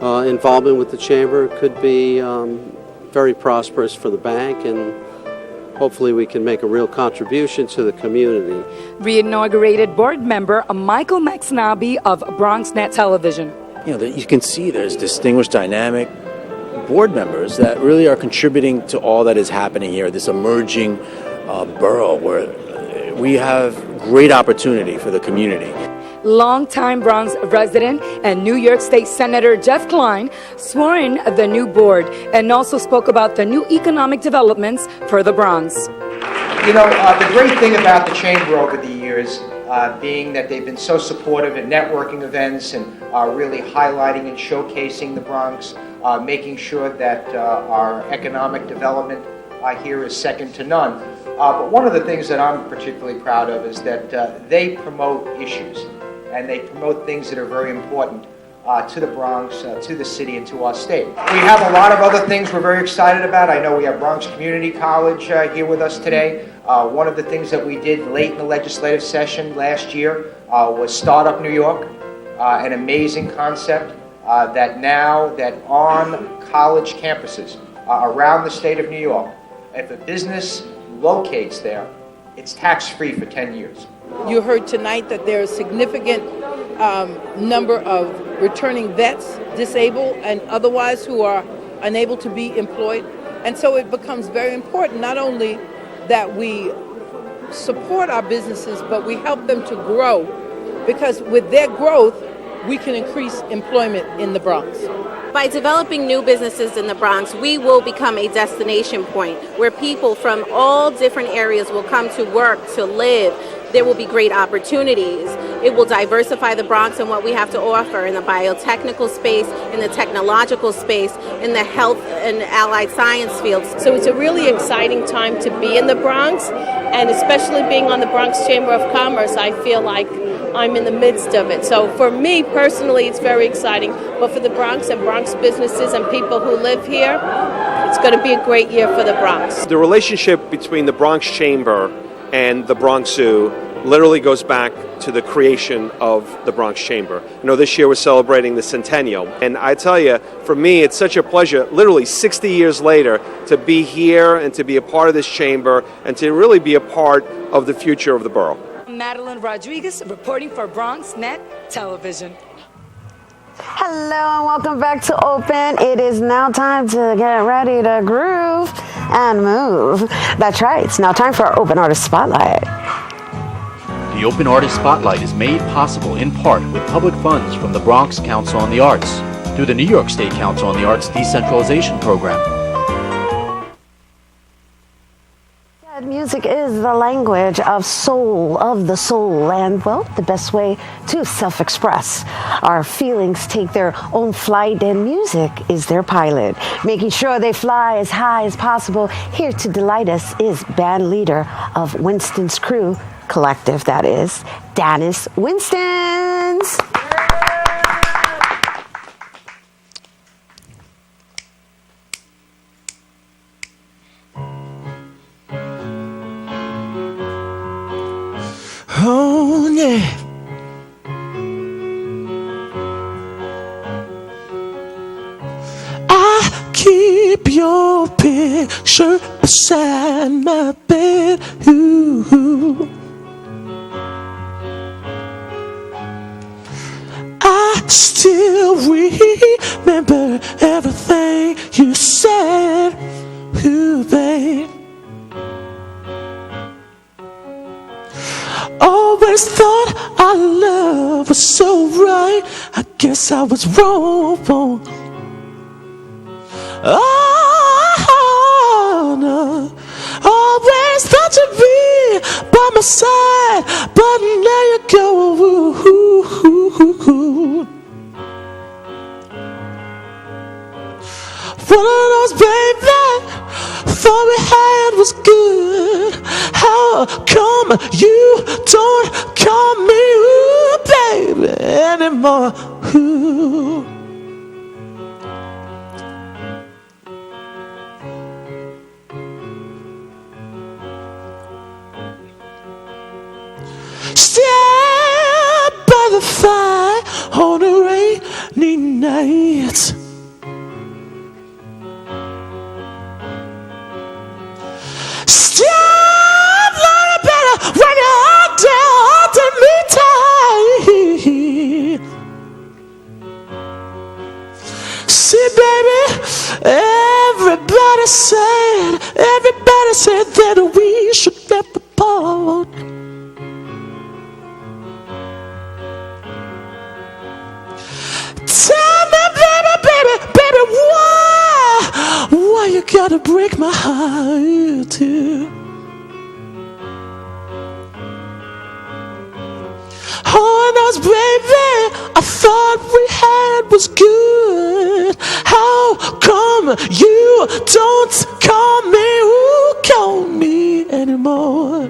involvement with the Chamber could be very prosperous for the bank, and hopefully we can make a real contribution to the community. Re-inaugurated board member Michael Maxnabi of BronxNet Television. You can see there's distinguished, dynamic board members that really are contributing to all that is happening here, this emerging borough where we have great opportunity for the community. Longtime Bronx resident and New York State Senator Jeff Klein swore in the new board and also spoke about the new economic developments for the Bronx. The great thing about the Chamber over the years, being that they've been so supportive at networking events and really highlighting and showcasing the Bronx, making sure that our economic development here is second to none. But one of the things that I'm particularly proud of is that they promote issues. And they promote things that are very important to the Bronx, to the city, and to our state. We have a lot of other things we're very excited about. I know we have Bronx Community College here with us today. One of the things that we did late in the legislative session last year was Startup New York, an amazing concept that now that on college campuses around the state of New York, if a business locates there, it's tax-free for 10 years. You heard tonight that there are a significant number of returning vets, disabled and otherwise, who are unable to be employed. And so it becomes very important not only that we support our businesses, but we help them to grow, because with their growth, we can increase employment in the Bronx. By developing new businesses in the Bronx, we will become a destination point where people from all different areas will come to work, to live. There will be great opportunities. It will diversify the Bronx and what we have to offer in the biotechnical space, in the technological space, in the health and allied science fields. So it's a really exciting time to be in the Bronx, and especially being on the Bronx Chamber of Commerce, I feel like I'm in the midst of it. So for me personally, it's very exciting. But for the Bronx and Bronx businesses and people who live here, it's going to be a great year for the Bronx. The relationship between the Bronx Chamber and the Bronx Zoo literally goes back to the creation of the Bronx Chamber. You know, this year we're celebrating the centennial. And I tell you, for me, it's such a pleasure, literally 60 years later, to be here and to be a part of this chamber and to really be a part of the future of the borough. Madeline Rodriguez reporting for Bronx Net Television. Hello and welcome back to Open. It is now time to get ready to groove and move. That's right. It's now time for our Open Artist Spotlight. The Open Artist Spotlight is made possible in part with public funds from the Bronx Council on the Arts through the New York State Council on the Arts Decentralization Program. Music is the language of the soul, and well, the best way to self-express. Our feelings take their own flight, and music is their pilot, making sure they fly as high as possible. Here to delight us is band leader of Winston's Crew Collective, that is, Dennis Winstons. Oh, yeah. I keep your picture beside my bed. Ooh. I still remember everything you said. Ooh, babe. Always thought our love was so right. I guess I was wrong. Oh, no. Always thought you'd be by my side, but now you go. Ooh, ooh, ooh, ooh, ooh. One of those, baby, thought we had was good. How come you don't call me, ooh, baby, anymore? Ooh. Stand by the fire on a rainy night. Stand like better when you're down to me tight. See, baby, everybody said that we should never part. Tell me, baby, why you gotta break my heart too? Oh, those, baby, I thought we had was good. How come you don't call me anymore?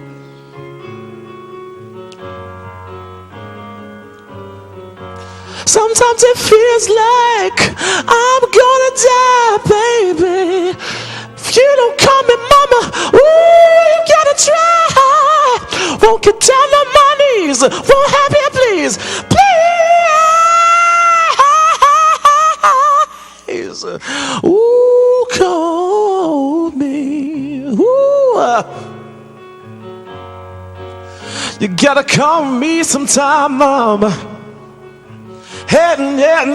Sometimes it feels like I'm gonna die, baby. If you don't call me mama, ooh, you gotta try. Won't get down on my knees, won't have you please, please. Ooh, call me. Ooh. You gotta call me sometime, mama. Yeah.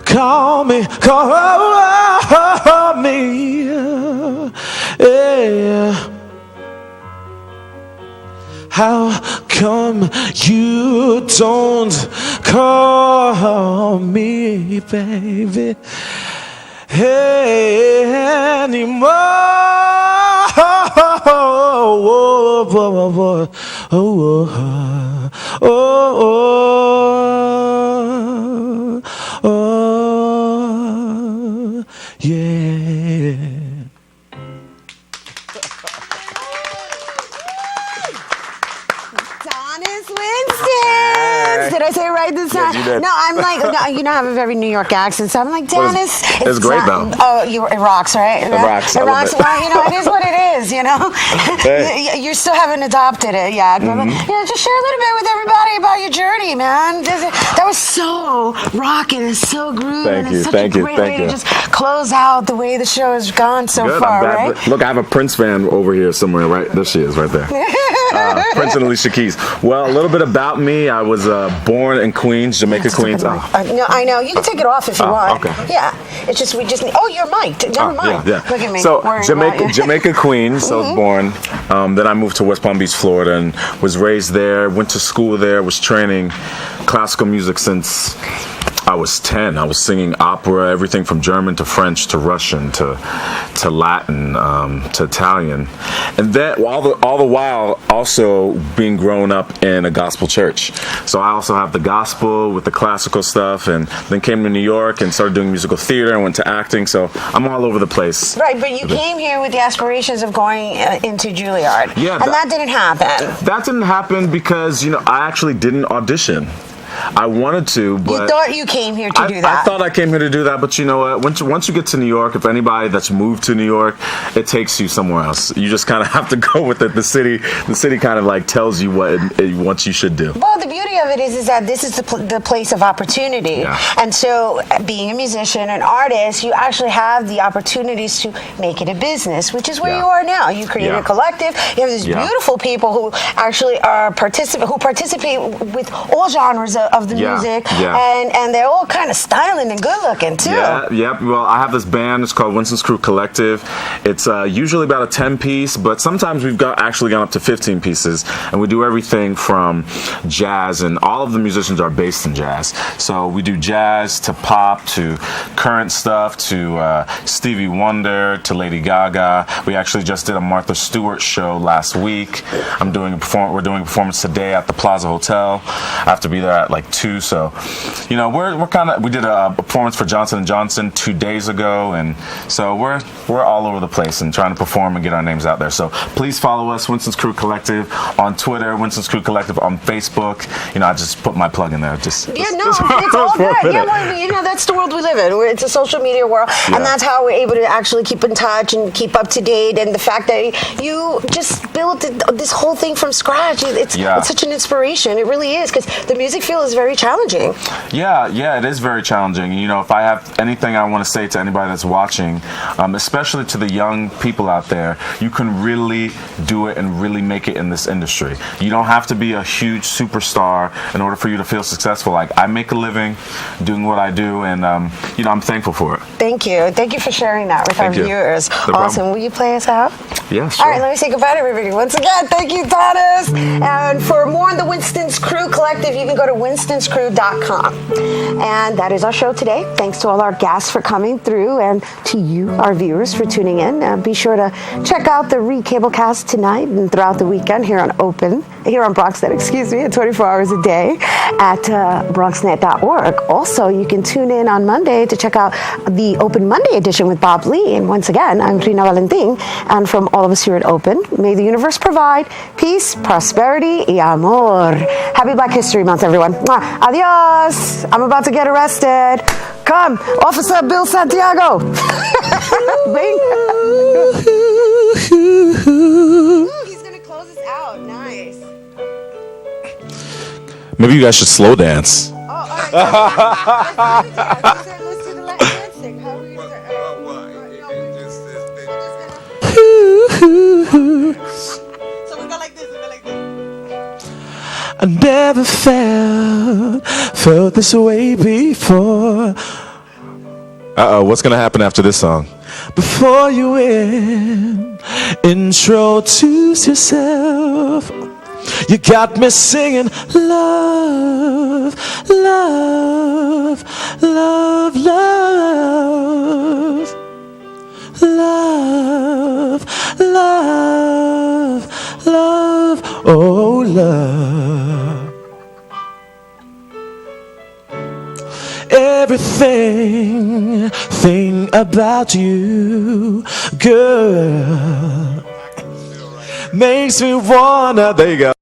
Call me, yeah. How come you don't call me, baby, anymore? Yeah. Dennis Winston. Did I say it right this time? Yes, you did. No, I'm like, no, you know, I have a very New York accent, so I'm like, Dennis. It's great, though. Oh, it rocks, right? It rocks. It rocks. Well, you know, it is what it is, you know? Hey. You still haven't adopted it yet. But, you know, just share a little bit with everybody about your journey, man. That was so rocking and so groovy. Thank and you, it's such thank a you, great thank way you. to just close out the way the show has gone so Good, far, I'm right? glad. Look, I have a Prince fan over here somewhere, right? There she is, right there. Prince and Alicia Keys. Well, a little bit about me. I was born in Queens, Jamaica, Queens. No, I know. You can take it off if you want. Okay. Yeah. It's just, oh, you're mic'd. Never mind. Yeah. Look at me. So, worrying about you. Jamaica, Queens. I was born. Then I moved to West Palm Beach, Florida, and was raised there, went to school there, was training classical music since I was 10. I was singing opera, everything from German to French to Russian to Latin to Italian, and that all the while also being grown up in a gospel church. So I also have the gospel with the classical stuff, and then came to New York and started doing musical theater and went to acting. So I'm all over the place. Right, but you came here with the aspirations of going into Juilliard. Yeah, and that didn't happen. That didn't happen because I actually didn't audition. I wanted to, but you thought you came here to do that. I thought I came here to do that, but you know what? Once you get to New York, if anybody that's moved to New York, it takes you somewhere else. You just kind of have to go with it. The city kind of like tells you what you should do. Well, the beauty of it is that this is the place of opportunity, and so being a musician, an artist, you actually have the opportunities to make it a business, which is where you are now. You create a collective. You have these beautiful people who actually participate with all genres of the music, and they're all kind of styling and good looking too. Well, I have this band. It's called Winston's Crew Collective. It's usually about a 10-piece, but sometimes we've actually gone up to 15 pieces, and we do everything from jazz, and all of the musicians are based in jazz. So we do jazz to pop to current stuff to Stevie Wonder to Lady Gaga. We actually just did a Martha Stewart show last week. We're doing a performance today at the Plaza Hotel. I have to be there at like 2, so we did a performance for Johnson & Johnson 2 days ago, and so we're all over the place and trying to perform and get our names out there. So please follow us, Winston's Crew Collective, on Twitter, Winston's Crew Collective on Facebook. I just put my plug in there. It's all good. That's the world we live in. It's a social media world, and that's how we're able to actually keep in touch and keep up to date. And the fact that you just built this whole thing from scratch, it's such an inspiration. It really is, because the music field is very challenging. Yeah, it is very challenging. If I have anything I want to say to anybody that's watching, especially to the young people out there, you can really do it and really make it in this industry. You don't have to be a huge superstar in order for you to feel successful. Like, I make a living doing what I do, and I'm thankful for it. Thank you for sharing that with our viewers. Awesome. Will you play us out? Yeah, sure. All right, let me say goodbye to everybody. Once again, thank you, Dennis. And for more on the Winston's Crew Collective, you can go to winstonscrew.com. And that is our show today. Thanks to all our guests for coming through, and to you, our viewers, for tuning in. Be sure to check out the Recablecast tonight and throughout the weekend here on BronxNet, 24 hours a day at BronxNet.org. Also, you can tune in on Monday to check out the Open Monday edition with Bob Lee. And once again, I'm Rina Valentin, and from all of us here at Open, may the universe provide peace, prosperity, y amor. Happy Black History Month, everyone. Adios. I'm about to get arrested. Come, Officer Bill Santiago. He's going to close us out. Nice. Maybe you guys should slow dance. Oh, all right. Let's do the Latin dancing. How are we going So we go like this. I never felt this way before. What's gonna happen after this song? Before you introduce yourself, you got me singing love, love, love, love, love, love, love, oh love. Everything about you, girl, makes me wanna. There you go.